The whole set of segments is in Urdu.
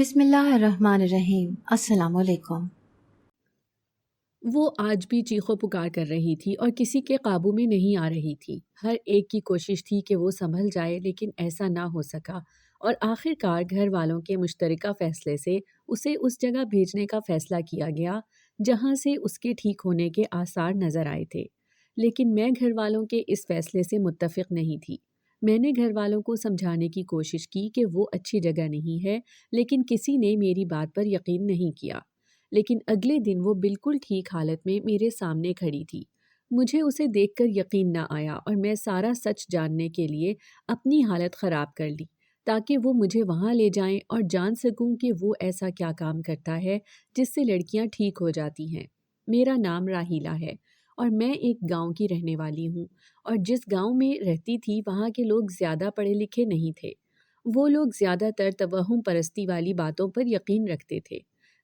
بسم اللہ الرحمن الرحیم۔ السلام علیکم۔ وہ آج بھی چیخو پکار کر رہی تھی اور کسی کے قابو میں نہیں آ رہی تھی۔ ہر ایک کی کوشش تھی کہ وہ سنبھل جائے، لیکن ایسا نہ ہو سکا اور آخر کار گھر والوں کے مشترکہ فیصلے سے اسے اس جگہ بھیجنے کا فیصلہ کیا گیا جہاں سے اس کے ٹھیک ہونے کے آثار نظر آئے تھے۔ لیکن میں گھر والوں کے اس فیصلے سے متفق نہیں تھی۔ میں نے گھر والوں کو سمجھانے کی کوشش کی کہ وہ اچھی جگہ نہیں ہے، لیکن کسی نے میری بات پر یقین نہیں کیا۔ لیکن اگلے دن وہ بالکل ٹھیک حالت میں میرے سامنے کھڑی تھی۔ مجھے اسے دیکھ کر یقین نہ آیا اور میں سارا سچ جاننے کے لیے اپنی حالت خراب کر لی تاکہ وہ مجھے وہاں لے جائیں اور جان سکوں کہ وہ ایسا کیا کام کرتا ہے جس سے لڑکیاں ٹھیک ہو جاتی ہیں۔ میرا نام راہیلہ ہے اور میں ایک گاؤں کی رہنے والی ہوں، اور جس گاؤں میں رہتی تھی وہاں کے لوگ زیادہ پڑھے لکھے نہیں تھے۔ وہ لوگ زیادہ تر توہم پرستی والی باتوں پر یقین رکھتے تھے۔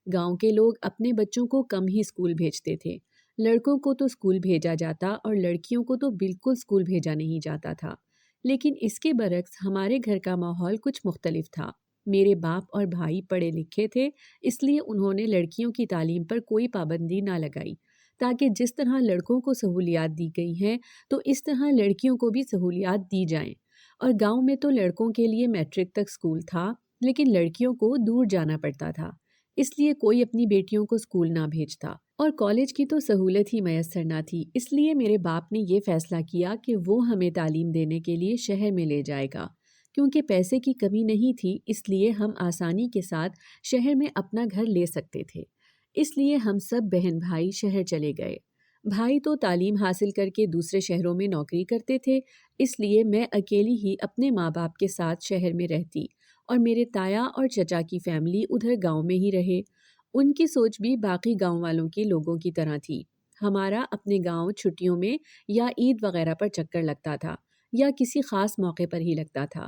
گاؤں کے لوگ اپنے بچوں کو کم ہی اسکول بھیجتے تھے۔ لڑکوں کو تو اسکول بھیجا جاتا اور لڑکیوں کو تو بالکل اسکول بھیجا نہیں جاتا تھا۔ لیکن اس کے برعکس ہمارے گھر کا ماحول کچھ مختلف تھا۔ میرے باپ اور بھائی پڑھے لکھے تھے، اس لیے انہوں نے لڑکیوں کی تعلیم پر کوئی پابندی نہ لگائی، تاکہ جس طرح لڑکوں کو سہولیات دی گئی ہیں تو اس طرح لڑکیوں کو بھی سہولیات دی جائیں۔ اور گاؤں میں تو لڑکوں کے لیے میٹرک تک اسکول تھا، لیکن لڑکیوں کو دور جانا پڑتا تھا، اس لیے کوئی اپنی بیٹیوں کو اسکول نہ بھیجتا، اور کالج کی تو سہولت ہی میسر نہ تھی۔ اس لیے میرے باپ نے یہ فیصلہ کیا کہ وہ ہمیں تعلیم دینے کے لیے شہر میں لے جائے گا۔ کیونکہ پیسے کی کمی نہیں تھی، اس لیے ہم آسانی کے ساتھ شہر میں اپنا گھر لے سکتے تھے۔ اس لیے ہم سب بہن بھائی شہر چلے گئے۔ بھائی تو تعلیم حاصل کر کے دوسرے شہروں میں نوکری کرتے تھے، اس لیے میں اکیلی ہی اپنے ماں باپ کے ساتھ شہر میں رہتی، اور میرے تایا اور چچا کی فیملی ادھر گاؤں میں ہی رہے۔ ان کی سوچ بھی باقی گاؤں والوں کے لوگوں کی طرح تھی۔ ہمارا اپنے گاؤں چھٹیوں میں یا عید وغیرہ پر چکر لگتا تھا، یا کسی خاص موقع پر ہی لگتا تھا۔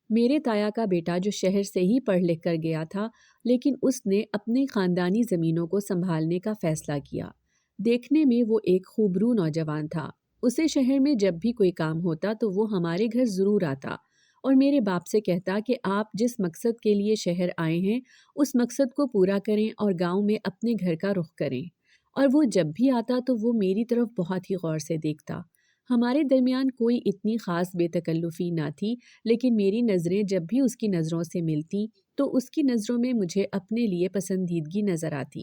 میرے تایا کا بیٹا جو شہر سے ہی پڑھ لکھ کر گیا تھا، لیکن اس نے اپنے خاندانی زمینوں کو سنبھالنے کا فیصلہ کیا۔ دیکھنے میں وہ ایک خوبرو نوجوان تھا۔ اسے شہر میں جب بھی کوئی کام ہوتا تو وہ ہمارے گھر ضرور آتا اور میرے باپ سے کہتا کہ آپ جس مقصد کے لیے شہر آئے ہیں اس مقصد کو پورا کریں اور گاؤں میں اپنے گھر کا رخ کریں۔ اور وہ جب بھی آتا تو وہ میری طرف بہت ہی غور سے دیکھتا۔ ہمارے درمیان کوئی اتنی خاص بے تکلفی نہ تھی، لیکن میری نظریں جب بھی اس کی نظروں سے ملتی تو اس کی نظروں میں مجھے اپنے لیے پسندیدگی نظر آتی۔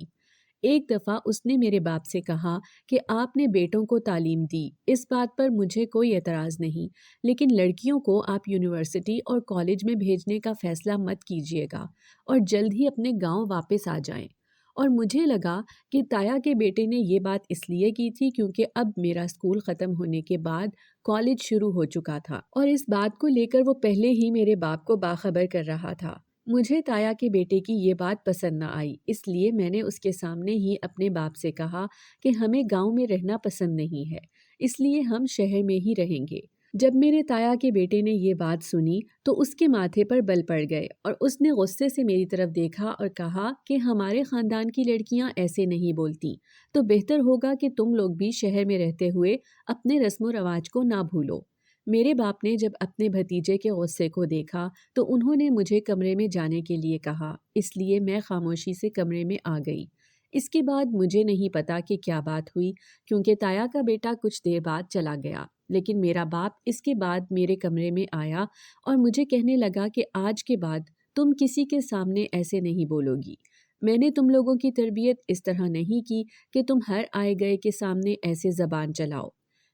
ایک دفعہ اس نے میرے باپ سے کہا کہ آپ نے بیٹوں کو تعلیم دی، اس بات پر مجھے کوئی اعتراض نہیں، لیکن لڑکیوں کو آپ یونیورسٹی اور کالج میں بھیجنے کا فیصلہ مت کیجیے گا اور جلد ہی اپنے گاؤں واپس آ جائیں۔ اور مجھے لگا کہ تایا کے بیٹے نے یہ بات اس لیے کی تھی کیونکہ اب میرا اسکول ختم ہونے کے بعد کالج شروع ہو چکا تھا، اور اس بات کو لے کر وہ پہلے ہی میرے باپ کو باخبر کر رہا تھا۔ مجھے تایا کے بیٹے کی یہ بات پسند نہ آئی، اس لیے میں نے اس کے سامنے ہی اپنے باپ سے کہا کہ ہمیں گاؤں میں رہنا پسند نہیں ہے، اس لیے ہم شہر میں ہی رہیں گے۔ جب میرے تایا کے بیٹے نے یہ بات سنی تو اس کے ماتھے پر بل پڑ گئے اور اس نے غصے سے میری طرف دیکھا اور کہا کہ ہمارے خاندان کی لڑکیاں ایسے نہیں بولتی، تو بہتر ہوگا کہ تم لوگ بھی شہر میں رہتے ہوئے اپنے رسم و رواج کو نہ بھولو۔ میرے باپ نے جب اپنے بھتیجے کے غصے کو دیکھا تو انہوں نے مجھے کمرے میں جانے کے لیے کہا، اس لیے میں خاموشی سے کمرے میں آ گئی۔ اس کے بعد مجھے نہیں پتا کہ کیا بات ہوئی، کیونکہ تایا کا بیٹا کچھ دیر بعد چلا گیا، لیکن میرا باپ اس کے بعد میرے کمرے میں آیا اور مجھے کہنے لگا کہ آج کے بعد تم کسی کے سامنے ایسے نہیں بولو گی۔ میں نے تم لوگوں کی تربیت اس طرح نہیں کی کہ تم ہر آئے گئے کے سامنے ایسے زبان چلاؤ۔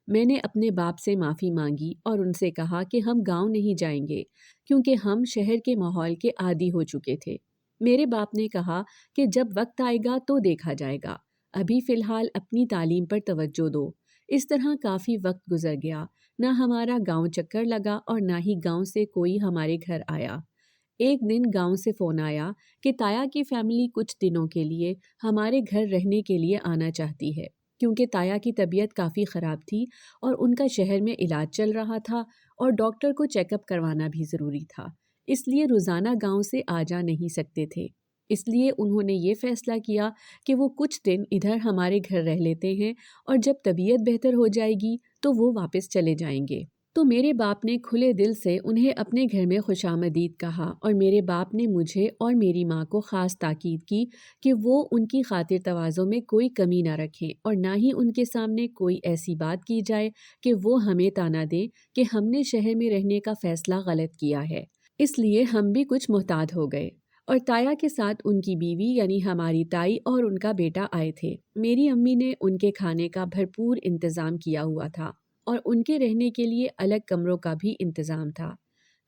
میں نے اپنے باپ سے معافی مانگی اور ان سے کہا کہ ہم گاؤں نہیں جائیں گے کیونکہ ہم شہر کے ماحول کے عادی ہو چکے تھے۔ میرے باپ نے کہا کہ جب وقت آئے گا تو دیکھا جائے گا، ابھی فی الحال اپنی تعلیم پر توجہ دو۔ اس طرح کافی وقت گزر گیا، نہ ہمارا گاؤں چکر لگا اور نہ ہی گاؤں سے کوئی ہمارے گھر آیا۔ ایک دن گاؤں سے فون آیا کہ تایا کی فیملی کچھ دنوں کے لیے ہمارے گھر رہنے کے لیے آنا چاہتی ہے، کیونکہ تایا کی طبیعت کافی خراب تھی اور ان کا شہر میں علاج چل رہا تھا اور ڈاکٹر کو چیک اپ کروانا بھی ضروری تھا، اس لیے روزانہ گاؤں سے آ جا نہیں سکتے تھے۔ اس لیے انہوں نے یہ فیصلہ کیا کہ وہ کچھ دن ادھر ہمارے گھر رہ لیتے ہیں اور جب طبیعت بہتر ہو جائے گی تو وہ واپس چلے جائیں گے۔ تو میرے باپ نے کھلے دل سے انہیں اپنے گھر میں خوشامدید کہا اور میرے باپ نے مجھے اور میری ماں کو خاص تاکید کی کہ وہ ان کی خاطر تواضع میں کوئی کمی نہ رکھیں اور نہ ہی ان کے سامنے کوئی ایسی بات کی جائے کہ وہ ہمیں طعنہ دیں کہ ہم نے شہر میں رہنے کا فیصلہ غلط کیا ہے۔ اس لیے ہم بھی کچھ محتاط ہو گئے اور تایا کے ساتھ ان کی بیوی یعنی ہماری تائی اور ان کا بیٹا آئے تھے۔ میری امی نے ان کے کھانے کا بھرپور انتظام کیا ہوا تھا اور ان کے رہنے کے لیے الگ کمروں کا بھی انتظام تھا۔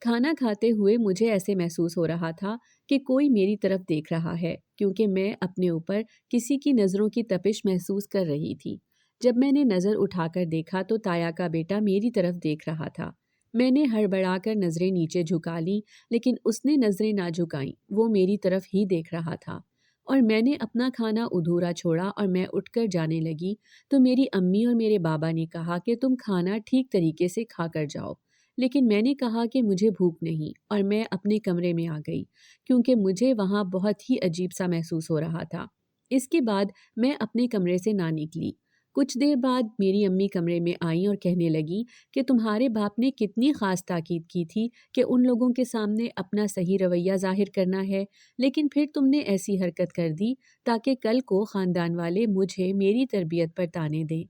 کھانا کھاتے ہوئے مجھے ایسے محسوس ہو رہا تھا کہ کوئی میری طرف دیکھ رہا ہے، کیونکہ میں اپنے اوپر کسی کی نظروں کی تپش محسوس کر رہی تھی۔ جب میں نے نظر اٹھا کر دیکھا تو تایا کا بیٹا میری طرف دیکھ رہا تھا۔ میں نے ہڑبڑا کر نظریں نیچے جھکا لیں، لیکن اس نے نظریں نہ جھکائیں، وہ میری طرف ہی دیکھ رہا تھا۔ اور میں نے اپنا کھانا ادھورا چھوڑا اور میں اٹھ کر جانے لگی تو میری امی اور میرے بابا نے کہا کہ تم کھانا ٹھیک طریقے سے کھا کر جاؤ، لیکن میں نے کہا کہ مجھے بھوک نہیں اور میں اپنے کمرے میں آ گئی کیونکہ مجھے وہاں بہت ہی عجیب سا محسوس ہو رہا تھا۔ اس کے بعد میں اپنے کمرے سے نہ نکلی۔ کچھ دیر بعد میری امی کمرے میں آئیں اور کہنے لگی کہ تمہارے باپ نے کتنی خاص تاکید کی تھی کہ ان لوگوں کے سامنے اپنا صحیح رویہ ظاہر کرنا ہے، لیکن پھر تم نے ایسی حرکت کر دی تاکہ کل کو خاندان والے مجھے میری تربیت پر طعنے دیں۔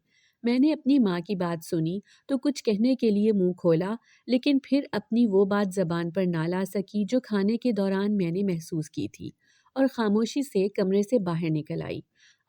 میں نے اپنی ماں کی بات سنی تو کچھ کہنے کے لیے منہ کھولا، لیکن پھر اپنی وہ بات زبان پر نہ لا سکی جو کھانے کے دوران میں نے محسوس کی تھی، اور خاموشی سے کمرے سے باہر نکل آئی۔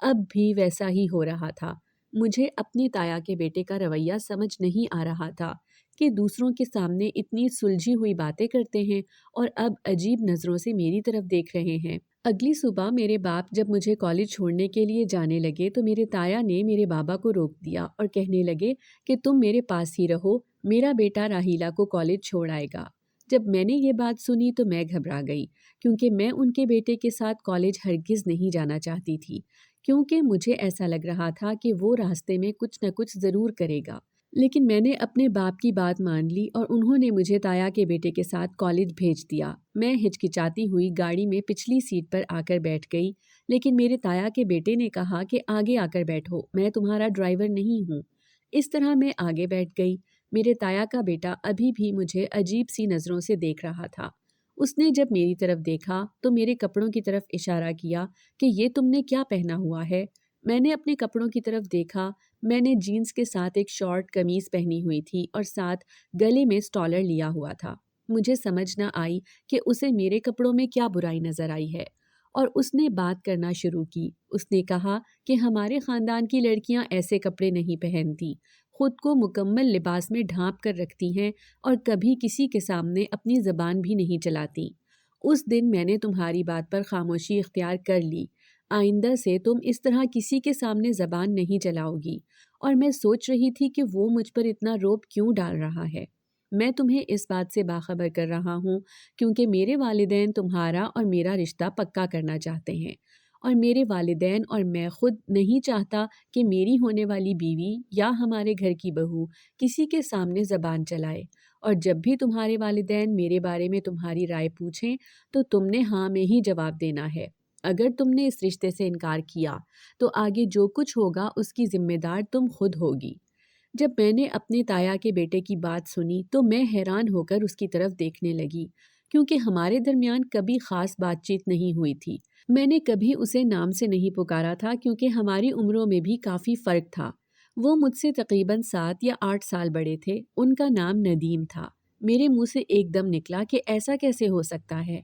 اب بھی ویسا ہی ہو رہا تھا۔ مجھے اپنے تایا کے بیٹے کا رویہ سمجھ نہیں آ رہا تھا کہ دوسروں کے سامنے اتنی سلجھی ہوئی باتیں کرتے ہیں اور اب عجیب نظروں سے میری طرف دیکھ رہے ہیں۔ اگلی صبح میرے باپ جب مجھے کالج چھوڑنے کے لیے جانے لگے تو میرے تایا نے میرے بابا کو روک دیا اور کہنے لگے کہ تم میرے پاس ہی رہو، میرا بیٹا راہیلا کو کالج چھوڑ آئے گا۔ جب میں نے یہ بات سنی تو میں گھبرا گئی، کیونکہ میں ان کے بیٹے کے ساتھ کالج ہرگز نہیں جانا چاہتی تھی، کیونکہ مجھے ایسا لگ رہا تھا کہ وہ راستے میں کچھ نہ کچھ ضرور کرے گا۔ لیکن میں نے اپنے باپ کی بات مان لی اور انہوں نے مجھے تایا کے بیٹے کے ساتھ کالج بھیج دیا۔ میں ہچکچاتی ہوئی گاڑی میں پچھلی سیٹ پر آ کر بیٹھ گئی، لیکن میرے تایا کے بیٹے نے کہا کہ آگے آ کر بیٹھو، میں تمہارا ڈرائیور نہیں ہوں۔ اس طرح میں آگے بیٹھ گئی۔ میرے تایا کا بیٹا ابھی بھی مجھے عجیب سی نظروں سے دیکھ رہا تھا۔ اس نے جب میری طرف دیکھا تو میرے کپڑوں کی طرف اشارہ کیا کہ یہ تم نے کیا پہنا ہوا ہے؟ میں نے اپنے کپڑوں کی طرف دیکھا۔ میں نے جینز کے ساتھ ایک شارٹ قمیض پہنی ہوئی تھی اور ساتھ گلے میں سٹالر لیا ہوا تھا۔ مجھے سمجھ نہ آئی کہ اسے میرے کپڑوں میں کیا برائی نظر آئی ہے، اور اس نے بات کرنا شروع کی۔ اس نے کہا کہ ہمارے خاندان کی لڑکیاں ایسے کپڑے نہیں پہنتی، خود کو مکمل لباس میں ڈھانپ کر رکھتی ہیں اور کبھی کسی کے سامنے اپنی زبان بھی نہیں چلاتی۔ اس دن میں نے تمہاری بات پر خاموشی اختیار کر لی۔ آئندہ سے تم اس طرح کسی کے سامنے زبان نہیں چلاؤ گی، اور میں سوچ رہی تھی کہ وہ مجھ پر اتنا روب کیوں ڈال رہا ہے۔ میں تمہیں اس بات سے باخبر کر رہا ہوں کیونکہ میرے والدین تمہارا اور میرا رشتہ پکا کرنا چاہتے ہیں، اور میرے والدین اور میں خود نہیں چاہتا کہ میری ہونے والی بیوی یا ہمارے گھر کی بہو کسی کے سامنے زبان چلائے، اور جب بھی تمہارے والدین میرے بارے میں تمہاری رائے پوچھیں تو تم نے ہاں میں ہی جواب دینا ہے۔ اگر تم نے اس رشتے سے انکار کیا تو آگے جو کچھ ہوگا اس کی ذمہ دار تم خود ہوگی۔ جب میں نے اپنے تایا کے بیٹے کی بات سنی تو میں حیران ہو کر اس کی طرف دیکھنے لگی، کیونکہ ہمارے درمیان کبھی خاص بات چیت نہیں ہوئی تھی۔ میں نے کبھی اسے نام سے نہیں پکارا تھا کیونکہ ہماری عمروں میں بھی کافی فرق تھا۔ وہ مجھ سے تقریباً 7 یا 8 سال بڑے تھے۔ ان کا نام ندیم تھا۔ میرے منہ سے ایک دم نکلا کہ ایسا کیسے ہو سکتا ہے؟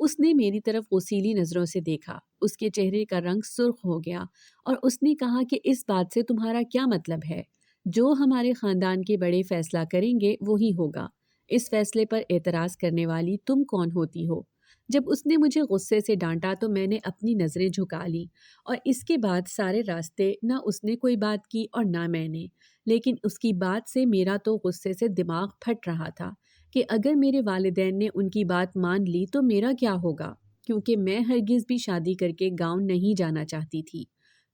اس نے میری طرف غصیلی نظروں سے دیکھا۔ اس کے چہرے کا رنگ سرخ ہو گیا اور اس نے کہا کہ اس بات سے تمہارا کیا مطلب ہے؟ جو ہمارے خاندان کے بڑے فیصلہ کریں گے وہی ہوگا۔ اس فیصلے پر اعتراض کرنے والی تم کون ہوتی ہو؟ جب اس نے مجھے غصے سے ڈانٹا تو میں نے اپنی نظریں جھکا لی، اور اس کے بعد سارے راستے نہ اس نے کوئی بات کی اور نہ میں نے۔ لیکن اس کی بات سے میرا تو غصے سے دماغ پھٹ رہا تھا کہ اگر میرے والدین نے ان کی بات مان لی تو میرا کیا ہوگا، کیونکہ میں ہرگز بھی شادی کر کے گاؤں نہیں جانا چاہتی تھی۔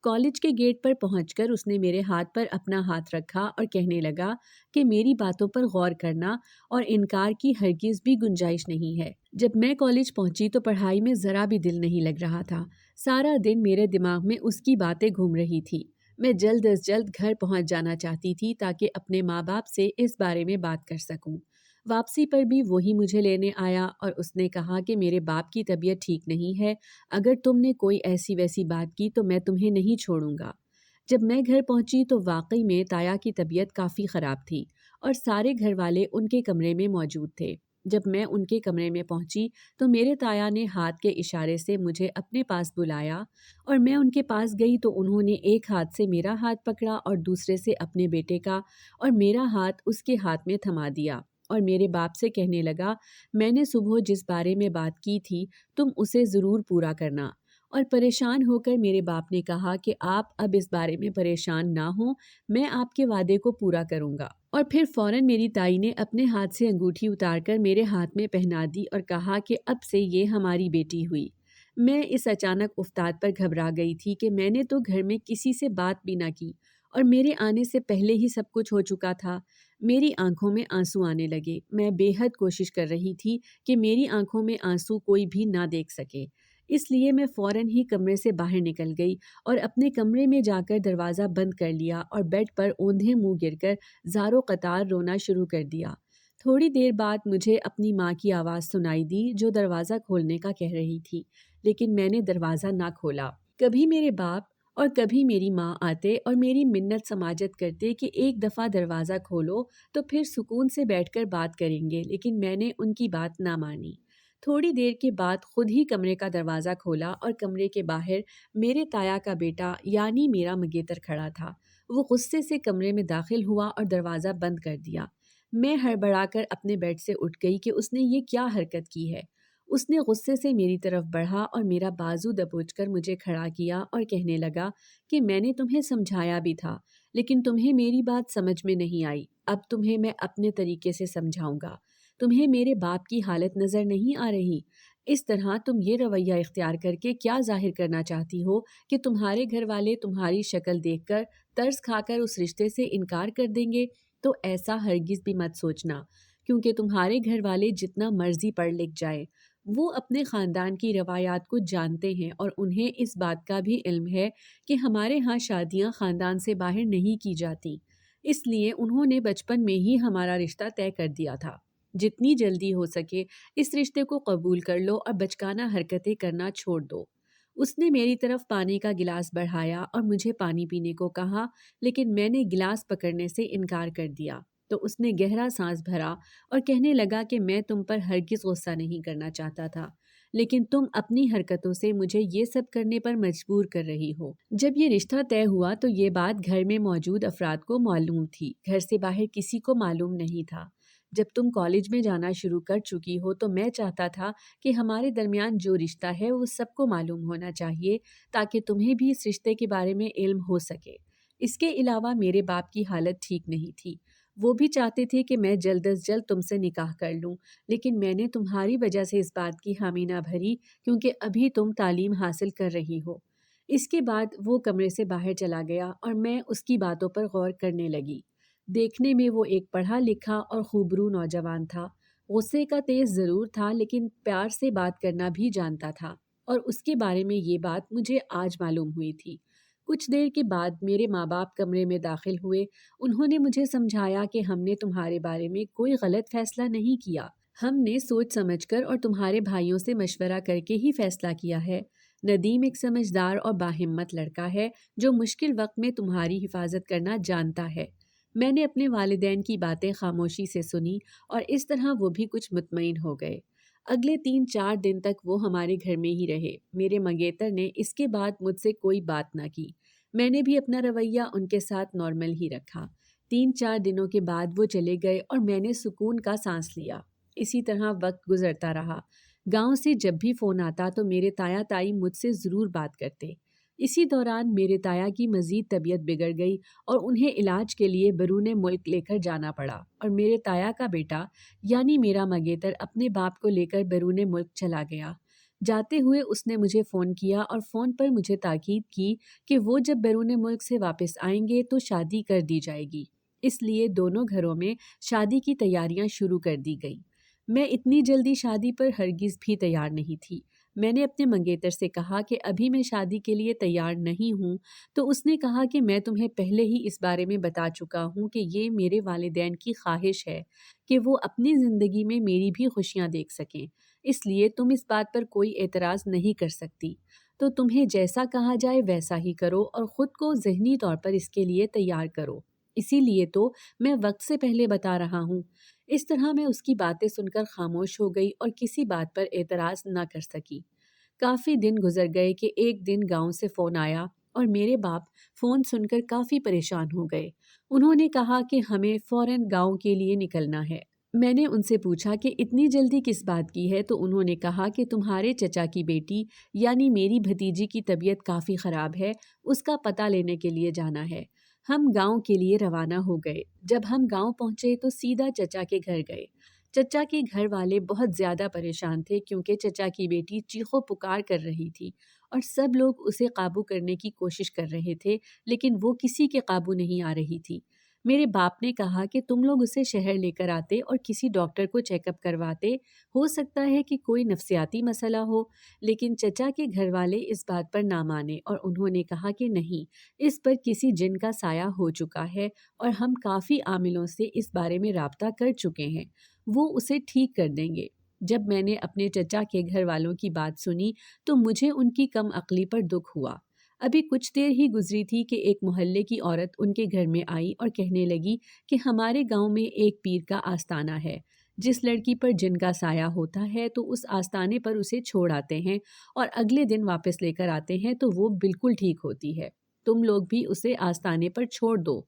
کالج کے گیٹ پر پہنچ کر اس نے میرے ہاتھ پر اپنا ہاتھ رکھا اور کہنے لگا کہ میری باتوں پر غور کرنا اور انکار کی ہرگز بھی گنجائش نہیں ہے۔ جب میں کالج پہنچی تو پڑھائی میں ذرا بھی دل نہیں لگ رہا تھا۔ سارا دن میرے دماغ میں اس کی باتیں گھوم رہی تھی۔ میں جلد از جلد گھر پہنچ جانا چاہتی تھی تاکہ اپنے ماں باپ سے اس بارے میں بات کر سکوں۔ واپسی پر بھی وہی مجھے لینے آیا اور اس نے کہا کہ میرے باپ کی طبیعت ٹھیک نہیں ہے، اگر تم نے کوئی ایسی ویسی بات کی تو میں تمہیں نہیں چھوڑوں گا۔ جب میں گھر پہنچی تو واقعی میں تایا کی طبیعت کافی خراب تھی اور سارے گھر والے ان کے کمرے میں موجود تھے۔ جب میں ان کے کمرے میں پہنچی تو میرے تایا نے ہاتھ کے اشارے سے مجھے اپنے پاس بلایا اور میں ان کے پاس گئی تو انہوں نے ایک ہاتھ سے میرا ہاتھ پکڑا اور دوسرے سے اپنے بیٹے کا اور میرا ہاتھ اس کے ہاتھ میں تھما دیا اور میرے باپ سے کہنے لگا، میں نے صبح جس بارے میں بات کی تھی تم اسے ضرور پورا کرنا۔ اور پریشان ہو کر میرے باپ نے کہا کہ آپ اب اس بارے میں پریشان نہ ہوں، میں آپ کے وعدے کو پورا کروں گا۔ اور پھر فوراً میری تائی نے اپنے ہاتھ سے انگوٹھی اتار کر میرے ہاتھ میں پہنا دی اور کہا کہ اب سے یہ ہماری بیٹی ہوئی۔ میں اس اچانک افتاد پر گھبرا گئی تھی کہ میں نے تو گھر میں کسی سے بات بھی نہ کی اور میرے آنے سے پہلے ہی سب کچھ ہو چکا تھا۔ میری آنکھوں میں آنسو آنے لگے۔ میں بے حد کوشش کر رہی تھی کہ میری آنکھوں میں آنسو کوئی بھی نہ دیکھ سکے، اس لیے میں فوراً ہی کمرے سے باہر نکل گئی اور اپنے کمرے میں جا کر دروازہ بند کر لیا اور بیڈ پر اوندھے منہ گر کر زاروں قطار رونا شروع کر دیا۔ تھوڑی دیر بعد مجھے اپنی ماں کی آواز سنائی دی جو دروازہ کھولنے کا کہہ رہی تھی، لیکن میں نے دروازہ نہ کھولا۔ کبھی میرے باپ اور کبھی میری ماں آتے اور میری منت سماجت کرتے کہ ایک دفعہ دروازہ کھولو تو پھر سکون سے بیٹھ کر بات کریں گے، لیکن میں نے ان کی بات نہ مانی۔ تھوڑی دیر کے بعد خود ہی کمرے کا دروازہ کھولا اور کمرے کے باہر میرے تایا کا بیٹا یعنی میرا منگیتر کھڑا تھا۔ وہ غصے سے کمرے میں داخل ہوا اور دروازہ بند کر دیا۔ میں ہڑبڑا کر اپنے بیڈ سے اٹھ گئی کہ اس نے یہ کیا حرکت کی ہے۔ اس نے غصے سے میری طرف بڑھا اور میرا بازو دبوچ کر مجھے کھڑا کیا اور کہنے لگا کہ میں نے تمہیں سمجھایا بھی تھا، لیکن تمہیں میری بات سمجھ میں نہیں آئی۔ اب تمہیں میں اپنے طریقے سے سمجھاؤں گا۔ تمہیں میرے باپ کی حالت نظر نہیں آ رہی؟ اس طرح تم یہ رویہ اختیار کر کے کیا ظاہر کرنا چاہتی ہو کہ تمہارے گھر والے تمہاری شکل دیکھ کر ترس کھا کر اس رشتے سے انکار کر دیں گے؟ تو ایسا ہرگز بھی مت سوچنا، کیونکہ تمہارے گھر والے جتنا مرضی پڑھ لکھ جائے، وہ اپنے خاندان کی روایات کو جانتے ہیں اور انہیں اس بات کا بھی علم ہے کہ ہمارے ہاں شادیاں خاندان سے باہر نہیں کی جاتی، اس لیے انہوں نے بچپن میں ہی ہمارا رشتہ طے کر دیا تھا۔ جتنی جلدی ہو سکے اس رشتے کو قبول کر لو اور بچکانہ حرکتیں کرنا چھوڑ دو۔ اس نے میری طرف پانی کا گلاس بڑھایا اور مجھے پانی پینے کو کہا، لیکن میں نے گلاس پکڑنے سے انکار کر دیا تو اس نے گہرا سانس بھرا اور کہنے لگا کہ میں تم پر ہرگز غصہ نہیں کرنا چاہتا تھا، لیکن تم اپنی حرکتوں سے مجھے یہ سب کرنے پر مجبور کر رہی ہو۔ جب یہ رشتہ طے ہوا تو یہ بات گھر میں موجود افراد کو معلوم تھی، گھر سے باہر کسی کو معلوم نہیں تھا۔ جب تم کالج میں جانا شروع کر چکی ہو تو میں چاہتا تھا کہ ہمارے درمیان جو رشتہ ہے وہ سب کو معلوم ہونا چاہیے تاکہ تمہیں بھی اس رشتے کے بارے میں علم ہو سکے۔ اس کے علاوہ میرے باپ کی حالت ٹھیک نہیں تھی، وہ بھی چاہتے تھے کہ میں جلد از جلد تم سے نکاح کر لوں، لیکن میں نے تمہاری وجہ سے اس بات کی حامی نہ بھری کیونکہ ابھی تم تعلیم حاصل کر رہی ہو۔ اس کے بعد وہ کمرے سے باہر چلا گیا اور میں اس کی باتوں پر غور کرنے لگی۔ دیکھنے میں وہ ایک پڑھا لکھا اور خوبرو نوجوان تھا، غصے کا تیز ضرور تھا لیکن پیار سے بات کرنا بھی جانتا تھا، اور اس کے بارے میں یہ بات مجھے آج معلوم ہوئی تھی۔ کچھ دیر کے بعد میرے ماں باپ کمرے میں داخل ہوئے۔ انہوں نے مجھے سمجھایا کہ ہم نے تمہارے بارے میں کوئی غلط فیصلہ نہیں کیا، ہم نے سوچ سمجھ کر اور تمہارے بھائیوں سے مشورہ کر کے ہی فیصلہ کیا ہے۔ ندیم ایک سمجھدار اور باہمت لڑکا ہے جو مشکل وقت میں تمہاری حفاظت کرنا جانتا ہے۔ میں نے اپنے والدین کی باتیں خاموشی سے سنی اور اس طرح وہ بھی کچھ مطمئن ہو گئے۔ اگلے 3-4 دن تک وہ ہمارے گھر میں ہی رہے۔ میرے منگیتر نے اس کے بعد مجھ سے کوئی بات نہ کی۔ میں نے بھی اپنا رویہ ان کے ساتھ نارمل ہی رکھا۔ 3-4 دنوں کے بعد وہ چلے گئے اور میں نے سکون کا سانس لیا۔ اسی طرح وقت گزرتا رہا۔ گاؤں سے جب بھی فون آتا تو میرے تایا تائی مجھ سے ضرور بات کرتے۔ اسی دوران میرے تایا کی مزید طبیعت بگڑ گئی اور انہیں علاج کے لیے بیرون ملک لے کر جانا پڑا، اور میرے تایا کا بیٹا یعنی میرا منگیتر اپنے باپ کو لے کر بیرون ملک چلا گیا۔ جاتے ہوئے اس نے مجھے فون کیا اور فون پر مجھے تاکید کی کہ وہ جب بیرون ملک سے واپس آئیں گے تو شادی کر دی جائے گی، اس لیے دونوں گھروں میں شادی کی تیاریاں شروع کر دی گئیں۔ میں اتنی جلدی شادی پر ہرگز بھی تیار نہیں تھی۔ میں نے اپنے منگیتر سے کہا کہ ابھی میں شادی کے لیے تیار نہیں ہوں، تو اس نے کہا کہ میں تمہیں پہلے ہی اس بارے میں بتا چکا ہوں کہ یہ میرے والدین کی خواہش ہے کہ وہ اپنی زندگی میں میری بھی خوشیاں دیکھ سکیں، اس لیے تم اس بات پر کوئی اعتراض نہیں کر سکتی۔ تو تمہیں جیسا کہا جائے ویسا ہی کرو اور خود کو ذہنی طور پر اس کے لیے تیار کرو، اسی لیے تو میں وقت سے پہلے بتا رہا ہوں۔ اس طرح میں اس کی باتیں سن کر خاموش ہو گئی اور کسی بات پر اعتراض نہ کر سکی۔ کافی دن گزر گئے کہ ایک دن گاؤں سے فون آیا اور میرے باپ فون سن کر کافی پریشان ہو گئے۔ انہوں نے کہا کہ ہمیں فوراً گاؤں کے لیے نکلنا ہے۔ میں نے ان سے پوچھا کہ اتنی جلدی کس بات کی ہے، تو انہوں نے کہا کہ تمہارے چچا کی بیٹی یعنی میری بھتیجی کی طبیعت کافی خراب ہے، اس کا پتہ لینے کے لیے جانا ہے۔ ہم گاؤں کے لیے روانہ ہو گئے۔ جب ہم گاؤں پہنچے تو سیدھا چچا کے گھر گئے۔ چچا کے گھر والے بہت زیادہ پریشان تھے کیونکہ چچا کی بیٹی چیخو پکار کر رہی تھی اور سب لوگ اسے قابو کرنے کی کوشش کر رہے تھے، لیکن وہ کسی کے قابو نہیں آ رہی تھی۔ میرے باپ نے کہا کہ تم لوگ اسے شہر لے کر آتے اور کسی ڈاکٹر کو چیک اپ کرواتے، ہو سکتا ہے کہ کوئی نفسیاتی مسئلہ ہو، لیکن چچا کے گھر والے اس بات پر نہ مانے اور انہوں نے کہا کہ نہیں، اس پر کسی جن کا سایہ ہو چکا ہے اور ہم کافی عاملوں سے اس بارے میں رابطہ کر چکے ہیں، وہ اسے ٹھیک کر دیں گے۔ جب میں نے اپنے چچا کے گھر والوں کی بات سنی تو مجھے ان کی کم عقلی پر دکھ ہوا۔ ابھی کچھ دیر ہی گزری تھی کہ ایک محلے کی عورت ان کے گھر میں آئی اور کہنے لگی کہ ہمارے گاؤں میں ایک پیر کا آستانہ ہے، جس لڑکی پر جن کا سایہ ہوتا ہے تو اس آستانے پر اسے چھوڑ آتے ہیں اور اگلے دن واپس لے کر آتے ہیں تو وہ بالکل ٹھیک ہوتی ہے، تم لوگ بھی اسے آستانے پر چھوڑ دو۔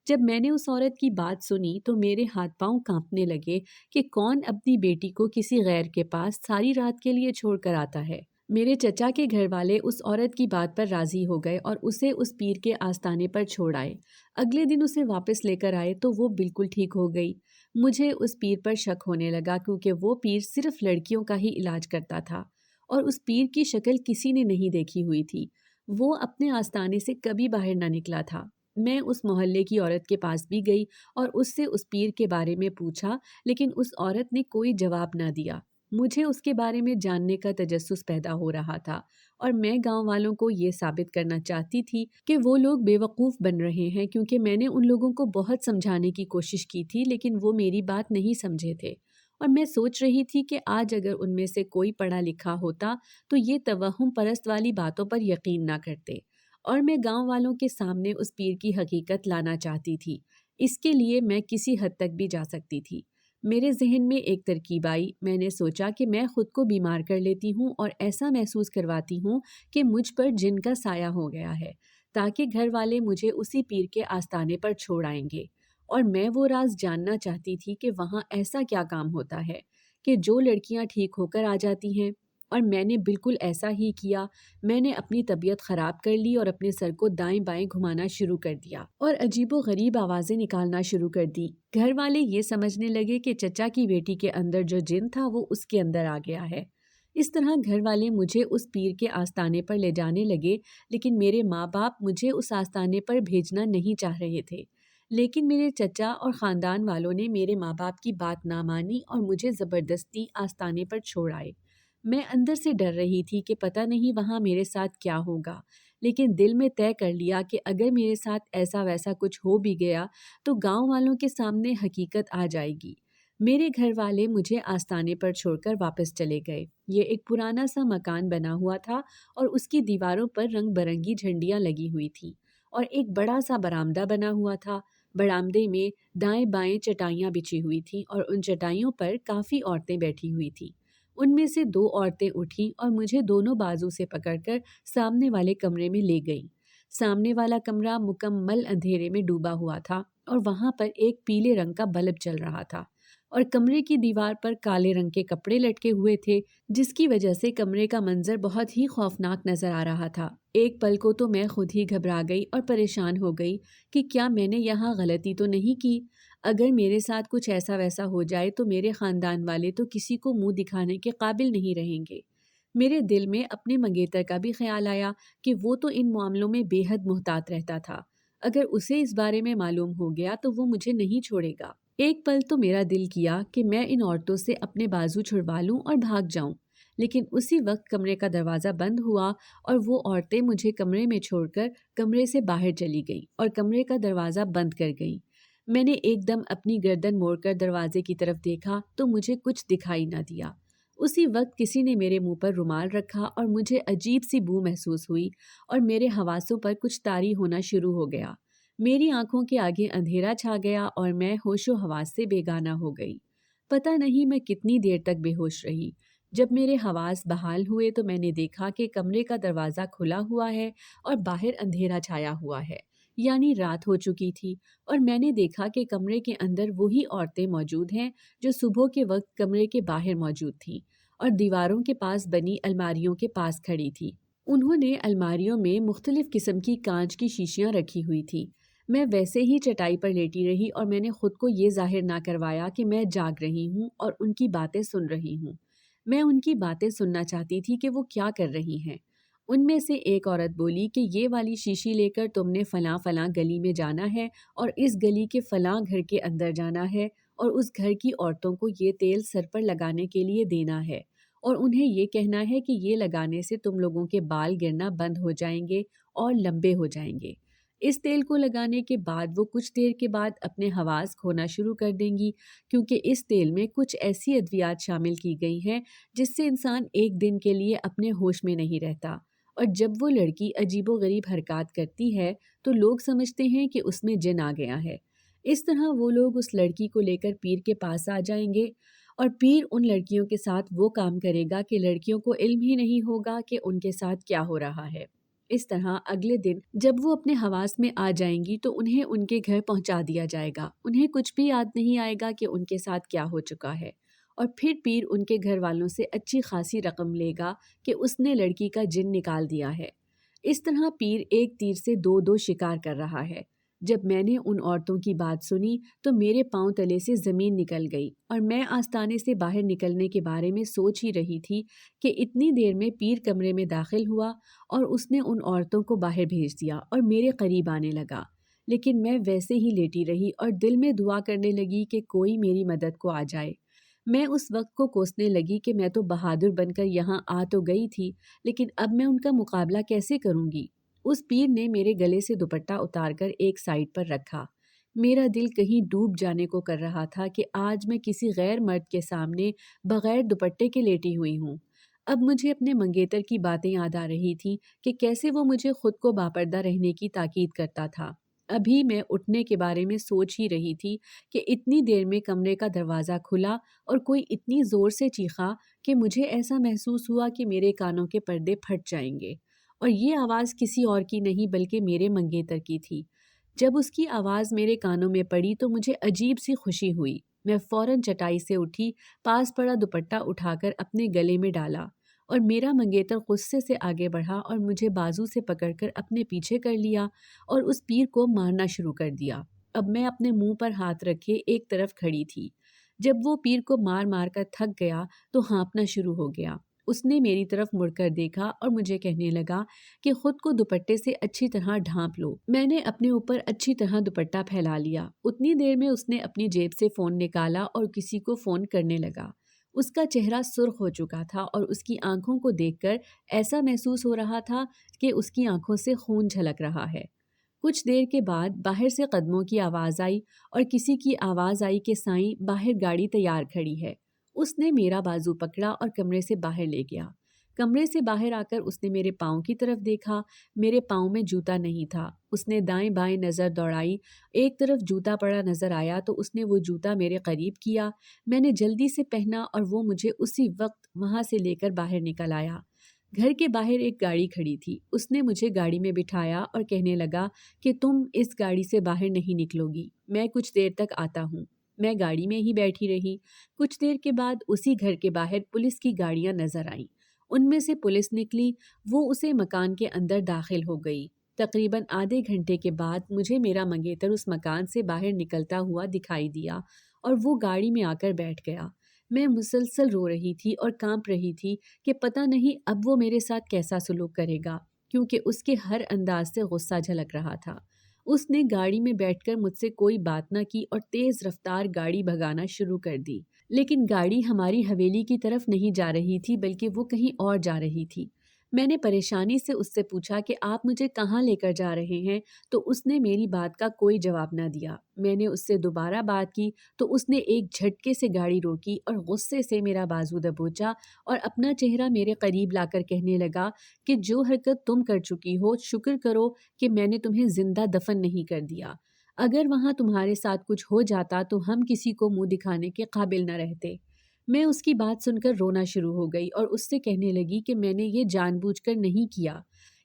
جب میں نے اس عورت کی بات سنی تو میرے ہاتھ پاؤں کانپنے لگے کہ کون اپنی بیٹی کو کسی غیر کے پاس ساری رات کے لیے چھوڑ کر آتا ہے۔ میرے چچا کے گھر والے اس عورت کی بات پر راضی ہو گئے اور اسے اس پیر کے آستانے پر چھوڑ آئے۔ اگلے دن اسے واپس لے کر آئے تو وہ بالکل ٹھیک ہو گئی۔ مجھے اس پیر پر شک ہونے لگا کیونکہ وہ پیر صرف لڑکیوں کا ہی علاج کرتا تھا اور اس پیر کی شکل کسی نے نہیں دیکھی ہوئی تھی۔ وہ اپنے آستانے سے کبھی باہر نہ نکلا تھا۔ میں اس محلے کی عورت کے پاس بھی گئی اور اس سے اس پیر کے بارے میں پوچھا، لیکن اس عورت نے کوئی جواب نہ دیا۔ مجھے اس کے بارے میں جاننے کا تجسس پیدا ہو رہا تھا اور میں گاؤں والوں کو یہ ثابت کرنا چاہتی تھی کہ وہ لوگ بے وقوف بن رہے ہیں، کیونکہ میں نے ان لوگوں کو بہت سمجھانے کی کوشش کی تھی لیکن وہ میری بات نہیں سمجھے تھے، اور میں سوچ رہی تھی کہ آج اگر ان میں سے کوئی پڑھا لکھا ہوتا تو یہ توہم پرست والی باتوں پر یقین نہ کرتے، اور میں گاؤں والوں کے سامنے اس پیر کی حقیقت لانا چاہتی تھی۔ اس کے لیے میں کسی حد تک بھی جا سکتی تھی۔ میرے ذہن میں ایک ترکیب آئی۔ میں نے سوچا کہ میں خود کو بیمار کر لیتی ہوں اور ایسا محسوس کرواتی ہوں کہ مجھ پر جن کا سایہ ہو گیا ہے، تاکہ گھر والے مجھے اسی پیر کے آستانے پر چھوڑ آئیں گے۔ اور میں وہ راز جاننا چاہتی تھی کہ وہاں ایسا کیا کام ہوتا ہے کہ جو لڑکیاں ٹھیک ہو کر آ جاتی ہیں، اور میں نے بالکل ایسا ہی کیا۔ میں نے اپنی طبیعت خراب کر لی اور اپنے سر کو دائیں بائیں گھمانا شروع کر دیا اور عجیب و غریب آوازیں نکالنا شروع کر دی۔ گھر والے یہ سمجھنے لگے کہ چچا کی بیٹی کے اندر جو جن تھا وہ اس کے اندر آ گیا ہے۔ اس طرح گھر والے مجھے اس پیر کے آستانے پر لے جانے لگے، لیکن میرے ماں باپ مجھے اس آستانے پر بھیجنا نہیں چاہ رہے تھے۔ لیکن میرے چچا اور خاندان والوں نے میرے ماں باپ کی بات نہ مانی اور مجھے زبردستی آستانے پر چھوڑ آئے۔ میں اندر سے ڈر رہی تھی کہ پتہ نہیں وہاں میرے ساتھ کیا ہوگا، لیکن دل میں طے کر لیا کہ اگر میرے ساتھ ایسا ویسا کچھ ہو بھی گیا تو گاؤں والوں کے سامنے حقیقت آ جائے گی۔ میرے گھر والے مجھے آستانے پر چھوڑ کر واپس چلے گئے۔ یہ ایک پرانا سا مکان بنا ہوا تھا اور اس کی دیواروں پر رنگ برنگی جھنڈیاں لگی ہوئی تھیں اور ایک بڑا سا برآمدہ بنا ہوا تھا۔ برآمدے میں دائیں بائیں چٹائیاں بچھی ہوئی تھیں اور ان چٹائیوں پر کافی عورتیں بیٹھی ہوئی تھیں۔ ان میں سے 2 عورتیں اٹھیں اور مجھے دونوں بازو سے پکڑ کر سامنے والے کمرے میں لے گئیں۔ سامنے والا کمرہ مکمل اندھیرے میں ڈوبا ہوا تھا اور وہاں پر ایک پیلے رنگ کا بلب جل رہا تھا اور کمرے کی دیوار پر کالے رنگ کے کپڑے لٹکے ہوئے تھے، جس کی وجہ سے کمرے کا منظر بہت ہی خوفناک نظر آ رہا تھا۔ ایک پل کو تو میں خود ہی گھبرا گئی اور پریشان ہو گئی کہ کیا میں نے یہاں غلطی تو نہیں کی؟ اگر میرے ساتھ کچھ ایسا ویسا ہو جائے تو میرے خاندان والے تو کسی کو منہ دکھانے کے قابل نہیں رہیں گے۔ میرے دل میں اپنے منگیتر کا بھی خیال آیا کہ وہ تو ان معاملوں میں بے حد محتاط رہتا تھا، اگر اسے اس بارے میں معلوم ہو گیا تو وہ مجھے نہیں چھوڑے گا۔ ایک پل تو میرا دل کیا کہ میں ان عورتوں سے اپنے بازو چھڑوا لوں اور بھاگ جاؤں، لیکن اسی وقت کمرے کا دروازہ بند ہوا اور وہ عورتیں مجھے کمرے میں چھوڑ کر کمرے سے باہر چلی گئیں اور کمرے کا دروازہ بند کر گئیں۔ میں نے ایک دم اپنی گردن موڑ کر دروازے کی طرف دیکھا تو مجھے کچھ دکھائی نہ دیا۔ اسی وقت کسی نے میرے منہ پر رومال رکھا اور مجھے عجیب سی بو محسوس ہوئی اور میرے حواسوں پر کچھ طاری ہونا شروع ہو گیا۔ میری آنکھوں کے آگے اندھیرا چھا گیا اور میں ہوش و حواس سے بیگانہ ہو گئی۔ پتہ نہیں میں کتنی دیر تک بے ہوش رہی۔ جب میرے حواس بحال ہوئے تو میں نے دیکھا کہ کمرے کا دروازہ کھلا ہوا ہے اور باہر اندھیرا چھایا ہوا ہے، یعنی رات ہو چکی تھی، اور میں نے دیکھا کہ کمرے کے اندر وہی عورتیں موجود ہیں جو صبح کے وقت کمرے کے باہر موجود تھیں اور دیواروں کے پاس بنی الماریوں کے پاس کھڑی تھی۔ انہوں نے الماریوں میں مختلف قسم کی کانچ کی شیشیاں رکھی ہوئی تھیں۔ میں ویسے ہی چٹائی پر لیٹی رہی اور میں نے خود کو یہ ظاہر نہ کروایا کہ میں جاگ رہی ہوں اور ان کی باتیں سن رہی ہوں۔ میں ان کی باتیں سننا چاہتی تھی کہ وہ کیا کر رہی ہیں۔ ان میں سے ایک عورت بولی کہ یہ والی شیشی لے کر تم نے فلاں فلاں گلی میں جانا ہے اور اس گلی کے فلاں گھر کے اندر جانا ہے اور اس گھر کی عورتوں کو یہ تیل سر پر لگانے کے لیے دینا ہے اور انہیں یہ کہنا ہے کہ یہ لگانے سے تم لوگوں کے بال گرنا بند ہو جائیں گے اور لمبے ہو جائیں گے۔ اس تیل کو لگانے کے بعد وہ کچھ دیر کے بعد اپنے حواس کھونا شروع کر دیں گی، کیونکہ اس تیل میں کچھ ایسی ادویات شامل کی گئی ہیں جس سے انسان ایک دن کے لیے اپنے ہوش میں نہیں رہتا، اور جب وہ لڑکی عجیب و غریب حرکات کرتی ہے تو لوگ سمجھتے ہیں کہ اس میں جن آ گیا ہے۔ اس طرح وہ لوگ اس لڑکی کو لے کر پیر کے پاس آ جائیں گے اور پیر ان لڑکیوں کے ساتھ وہ کام کرے گا کہ لڑکیوں کو علم ہی نہیں ہوگا کہ ان کے ساتھ کیا ہو رہا ہے۔ اس طرح اگلے دن جب وہ اپنے حواس میں آ جائیں گی تو انہیں ان کے گھر پہنچا دیا جائے گا۔ انہیں کچھ بھی یاد نہیں آئے گا کہ ان کے ساتھ کیا ہو چکا ہے، اور پھر پیر ان کے گھر والوں سے اچھی خاصی رقم لے گا کہ اس نے لڑکی کا جن نکال دیا ہے۔ اس طرح پیر ایک تیر سے دو شکار کر رہا ہے۔ جب میں نے ان عورتوں کی بات سنی تو میرے پاؤں تلے سے زمین نکل گئی اور میں آستانے سے باہر نکلنے کے بارے میں سوچ ہی رہی تھی کہ اتنی دیر میں پیر کمرے میں داخل ہوا اور اس نے ان عورتوں کو باہر بھیج دیا اور میرے قریب آنے لگا۔ لیکن میں ویسے ہی لیٹی رہی اور دل میں دعا کرنے لگی کہ کوئی میری مدد کو آ جائے۔ میں اس وقت کو کوسنے لگی کہ میں تو بہادر بن کر یہاں آ تو گئی تھی، لیکن اب میں ان کا مقابلہ کیسے کروں گی؟ اس پیر نے میرے گلے سے دوپٹہ اتار کر ایک سائڈ پر رکھا۔ میرا دل کہیں ڈوب جانے کو کر رہا تھا کہ آج میں کسی غیر مرد کے سامنے بغیر دوپٹے کے لیٹی ہوئی ہوں۔ اب مجھے اپنے منگیتر کی باتیں یاد آ رہی تھیں کہ کیسے وہ مجھے خود کو باپردہ رہنے کی تاکید کرتا تھا۔ ابھی میں اٹھنے کے بارے میں سوچ ہی رہی تھی کہ اتنی دیر میں کمرے کا دروازہ کھلا اور کوئی اتنی زور سے چیخا کہ مجھے ایسا محسوس ہوا کہ میرے کانوں کے پردے پھٹ جائیں گے، اور یہ آواز کسی اور کی نہیں بلکہ میرے منگیتر کی تھی۔ جب اس کی آواز میرے کانوں میں پڑی تو مجھے عجیب سی خوشی ہوئی۔ میں فوراً چٹائی سے اٹھی، پاس پڑا دوپٹہ اٹھا کر اپنے گلے میں ڈالا، اور میرا منگیتر غصے سے آگے بڑھا اور مجھے بازو سے پکڑ کر اپنے پیچھے کر لیا اور اس پیر کو مارنا شروع کر دیا۔ اب میں اپنے منہ پر ہاتھ رکھے ایک طرف کھڑی تھی۔ جب وہ پیر کو مار مار کر تھک گیا تو ہانپنا شروع ہو گیا۔ اس نے میری طرف مڑ کر دیکھا اور مجھے کہنے لگا کہ خود کو دوپٹے سے اچھی طرح ڈھانپ لو۔ میں نے اپنے اوپر اچھی طرح دوپٹہ پھیلا لیا۔ اتنی دیر میں اس نے اپنی جیب سے فون نکالا اور کسی کو فون کرنے لگا۔ اس کا چہرہ سرخ ہو چکا تھا اور اس کی آنکھوں کو دیکھ کر ایسا محسوس ہو رہا تھا کہ اس کی آنکھوں سے خون جھلک رہا ہے۔ کچھ دیر کے بعد باہر سے قدموں کی آواز آئی اور کسی کی آواز آئی کہ سائیں باہر گاڑی تیار کھڑی ہے۔ اس نے میرا بازو پکڑا اور کمرے سے باہر لے گیا۔ کمرے سے باہر آ کر اس نے میرے پاؤں کی طرف دیکھا۔ میرے پاؤں میں جوتا نہیں تھا۔ اس نے دائیں بائیں نظر دوڑائی، ایک طرف جوتا پڑا نظر آیا تو اس نے وہ جوتا میرے قریب کیا۔ میں نے جلدی سے پہنا اور وہ مجھے اسی وقت وہاں سے لے کر باہر نکل آیا۔ گھر کے باہر ایک گاڑی کھڑی تھی۔ اس نے مجھے گاڑی میں بٹھایا اور کہنے لگا کہ تم اس گاڑی سے باہر نہیں نکلو گی، میں کچھ دیر تک آتا ہوں۔ میں گاڑی میں ہی بیٹھی رہی۔ کچھ دیر کے بعد اسی گھر کے باہر پولیس کی گاڑیاں نظر آئیں۔ ان میں سے پولیس نکلی، وہ اسے مکان کے اندر داخل ہو گئی۔ تقریباً آدھے گھنٹے کے بعد مجھے میرا منگیتر اس مکان سے باہر نکلتا ہوا دکھائی دیا اور وہ گاڑی میں آ کر بیٹھ گیا۔ میں مسلسل رو رہی تھی اور کانپ رہی تھی کہ پتہ نہیں اب وہ میرے ساتھ کیسا سلوک کرے گا، کیونکہ اس کے ہر انداز سے غصہ جھلک رہا تھا۔ اس نے گاڑی میں بیٹھ کر مجھ سے کوئی بات نہ کی اور تیز رفتار گاڑی بھگانا شروع کر دی۔ لیکن گاڑی ہماری حویلی کی طرف نہیں جا رہی تھی بلکہ وہ کہیں اور جا رہی تھی۔ میں نے پریشانی سے اس سے پوچھا کہ آپ مجھے کہاں لے کر جا رہے ہیں، تو اس نے میری بات کا کوئی جواب نہ دیا۔ میں نے اس سے دوبارہ بات کی تو اس نے ایک جھٹکے سے گاڑی روکی اور غصے سے میرا بازو دبوچا اور اپنا چہرہ میرے قریب لا کر کہنے لگا کہ جو حرکت تم کر چکی ہو، شکر کرو کہ میں نے تمہیں زندہ دفن نہیں کر دیا۔ اگر وہاں تمہارے ساتھ کچھ ہو جاتا تو ہم کسی کو منہ دکھانے کے قابل نہ رہتے۔ میں اس کی بات سن کر رونا شروع ہو گئی اور اس سے کہنے لگی کہ میں نے یہ جان بوجھ کر نہیں کیا۔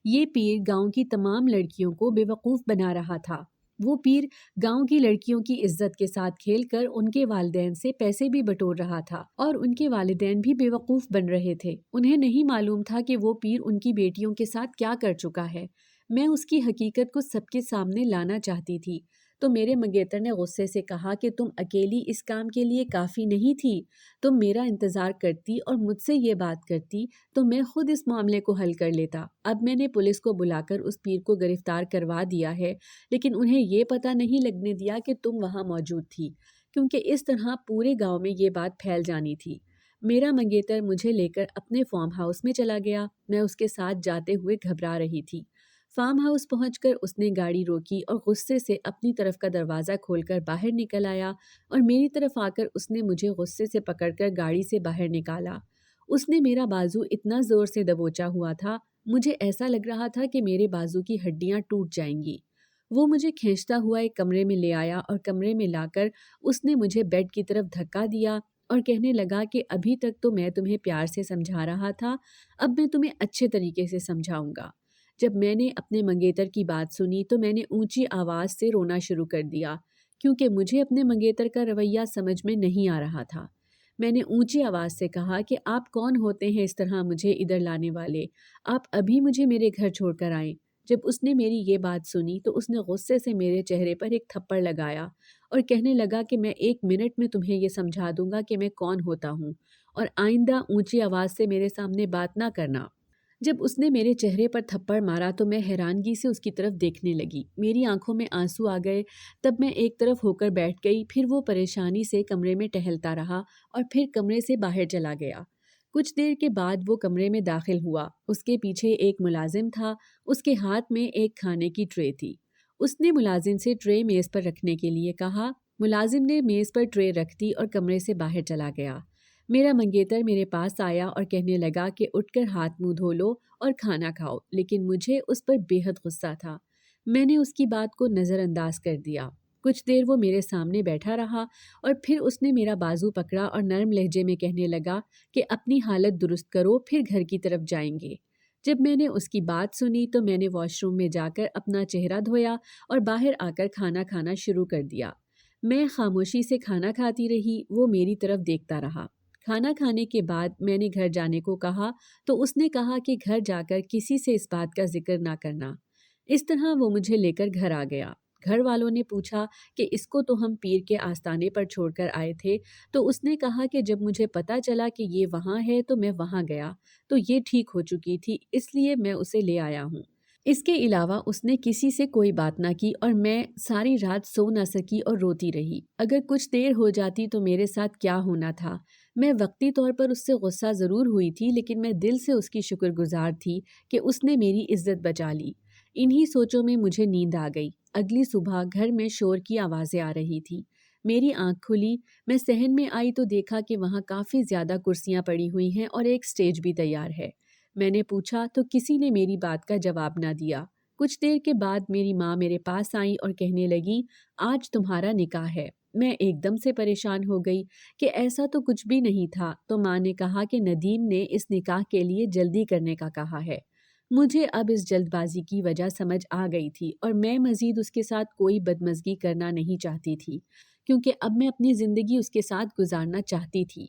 یہ پیر گاؤں کی تمام لڑکیوں کو بے وقوف بنا رہا تھا۔ وہ پیر گاؤں کی لڑکیوں کی عزت کے ساتھ کھیل کر ان کے والدین سے پیسے بھی بٹور رہا تھا اور ان کے والدین بھی بے وقوف بن رہے تھے۔ انہیں نہیں معلوم تھا کہ وہ پیر ان کی بیٹیوں کے ساتھ کیا کر چکا ہے۔ میں اس کی حقیقت کو سب کے سامنے لانا چاہتی تھی تو میرے منگیتر نے غصے سے کہا کہ تم اکیلی اس کام کے لیے کافی نہیں تھی۔ تم میرا انتظار کرتی اور مجھ سے یہ بات کرتی تو میں خود اس معاملے کو حل کر لیتا۔ اب میں نے پولیس کو بلا کر اس پیر کو گرفتار کروا دیا ہے، لیکن انہیں یہ پتہ نہیں لگنے دیا کہ تم وہاں موجود تھی، کیونکہ اس طرح پورے گاؤں میں یہ بات پھیل جانی تھی۔ میرا منگیتر مجھے لے کر اپنے فارم ہاؤس میں چلا گیا۔ میں اس کے ساتھ جاتے ہوئے گھبرا رہی تھی۔ فارم ہاؤس پہنچ کر اس نے گاڑی روکی اور غصے سے اپنی طرف کا دروازہ کھول کر باہر نکل آیا اور میری طرف آ کر اس نے مجھے غصے سے پکڑ کر گاڑی سے باہر نکالا۔ اس نے میرا بازو اتنا زور سے دبوچا ہوا تھا، مجھے ایسا لگ رہا تھا کہ میرے بازو کی ہڈیاں ٹوٹ جائیں گی۔ وہ مجھے کھینچتا ہوا ایک کمرے میں لے آیا اور کمرے میں لا کر اس نے مجھے بیڈ کی طرف دھکا دیا اور کہنے لگا کہ ابھی تک تو میں تمہیں پیار سے سمجھا رہا تھا، اب میں تمہیں اچھے طریقے سے سمجھاؤں گا۔ جب میں نے اپنے منگیتر کی بات سنی تو میں نے اونچی آواز سے رونا شروع کر دیا، کیونکہ مجھے اپنے منگیتر کا رویہ سمجھ میں نہیں آ رہا تھا۔ میں نے اونچی آواز سے کہا کہ آپ کون ہوتے ہیں اس طرح مجھے ادھر لانے والے؟ آپ ابھی مجھے میرے گھر چھوڑ کر آئیں۔ جب اس نے میری یہ بات سنی تو اس نے غصے سے میرے چہرے پر ایک تھپڑ لگایا اور کہنے لگا کہ میں 1 منٹ میں تمہیں یہ سمجھا دوں گا کہ میں کون ہوتا ہوں، اور آئندہ اونچی آواز سے میرے سامنے بات نہ کرنا۔ جب اس نے میرے چہرے پر تھپڑ مارا تو میں حیرانگی سے اس کی طرف دیکھنے لگی۔ میری آنکھوں میں آنسو آ گئے۔ تب میں ایک طرف ہو کر بیٹھ گئی، پھر وہ پریشانی سے کمرے میں ٹہلتا رہا اور پھر کمرے سے باہر چلا گیا۔ کچھ دیر کے بعد وہ کمرے میں داخل ہوا۔ اس کے پیچھے ایک ملازم تھا، اس کے ہاتھ میں ایک کھانے کی ٹرے تھی۔ اس نے ملازم سے ٹرے میز پر رکھنے کے لیے کہا۔ ملازم نے میز پر ٹرے رکھ دی اور کمرے سے باہر چلا گیا۔ میرا منگیتر میرے پاس آیا اور کہنے لگا کہ اٹھ کر ہاتھ منہ دھو لو اور کھانا کھاؤ، لیکن مجھے اس پر بے حد غصہ تھا۔ میں نے اس کی بات کو نظر انداز کر دیا۔ کچھ دیر وہ میرے سامنے بیٹھا رہا اور پھر اس نے میرا بازو پکڑا اور نرم لہجے میں کہنے لگا کہ اپنی حالت درست کرو، پھر گھر کی طرف جائیں گے۔ جب میں نے اس کی بات سنی تو میں نے واش روم میں جا کر اپنا چہرہ دھویا اور باہر آ کر کھانا کھانا شروع کر دیا۔ میں خاموشی سے کھانا کھاتی رہی، وہ میری طرف دیکھتا رہا۔ کھانا کھانے کے بعد میں نے گھر جانے کو کہا تو اس نے کہا کہ گھر جا کر کسی سے اس بات کا ذکر نہ کرنا۔ اس طرح وہ مجھے لے کر گھر آ گیا۔ گھر والوں نے پوچھا کہ اس کو تو ہم پیر کے آستانے پر چھوڑ کر آئے تھے، تو اس نے کہا کہ جب مجھے پتا چلا کہ یہ وہاں ہے تو میں وہاں گیا تو یہ ٹھیک ہو چکی تھی، اس لیے میں اسے لے آیا ہوں۔ اس کے علاوہ اس نے کسی سے کوئی بات نہ کی اور میں ساری رات سو نہ سکی اور روتی رہی۔ اگر کچھ دیر ہو جاتی تو میرے ساتھ کیا ہونا تھا؟ میں وقتی طور پر اس سے غصہ ضرور ہوئی تھی، لیکن میں دل سے اس کی شکر گزار تھی کہ اس نے میری عزت بچا لی۔ انہی سوچوں میں مجھے نیند آ گئی۔ اگلی صبح گھر میں شور کی آوازیں آ رہی تھی۔ میری آنکھ کھلی، میں صحن میں آئی تو دیکھا کہ وہاں کافی زیادہ کرسیاں پڑی ہوئی ہیں اور ایک سٹیج بھی تیار ہے۔ میں نے پوچھا تو کسی نے میری بات کا جواب نہ دیا۔ کچھ دیر کے بعد میری ماں میرے پاس آئی اور کہنے لگی، آج تمہارا نکاح ہے۔ میں ایک دم سے پریشان ہو گئی کہ ایسا تو کچھ بھی نہیں تھا، تو ماں نے کہا کہ ندیم نے اس نکاح کے لیے جلدی کرنے کا کہا ہے۔ مجھے اب اس جلد بازی کی وجہ سمجھ آ گئی تھی اور میں مزید اس کے ساتھ کوئی بدمزگی کرنا نہیں چاہتی تھی، کیونکہ اب میں اپنی زندگی اس کے ساتھ گزارنا چاہتی تھی۔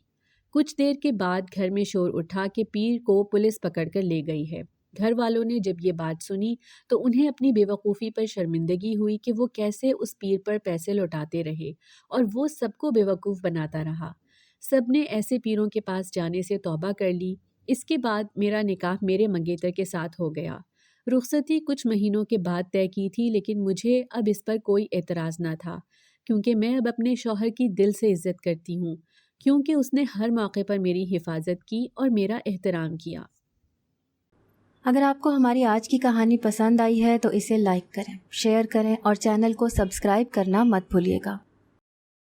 کچھ دیر کے بعد گھر میں شور اٹھا کہ پیر کو پولیس پکڑ کر لے گئی ہے۔ گھر والوں نے جب یہ بات سنی تو انہیں اپنی بے وقوفی پر شرمندگی ہوئی کہ وہ کیسے اس پیر پر پیسے لوٹاتے رہے اور وہ سب کو بے وقوف بناتا رہا۔ سب نے ایسے پیروں کے پاس جانے سے توبہ کر لی۔ اس کے بعد میرا نکاح میرے منگیتر کے ساتھ ہو گیا۔ رخصتی کچھ مہینوں کے بعد طے کی تھی، لیکن مجھے اب اس پر کوئی اعتراض نہ تھا، کیونکہ میں اب اپنے شوہر کی دل سے عزت کرتی ہوں، کیونکہ اس نے ہر موقع پر میری حفاظت کی اور میرا احترام کیا۔ اگر آپ کو ہماری آج کی کہانی پسند آئی ہے تو اسے لائک کریں، شیئر کریں اور چینل کو سبسکرائب کرنا مت بھولیے گا۔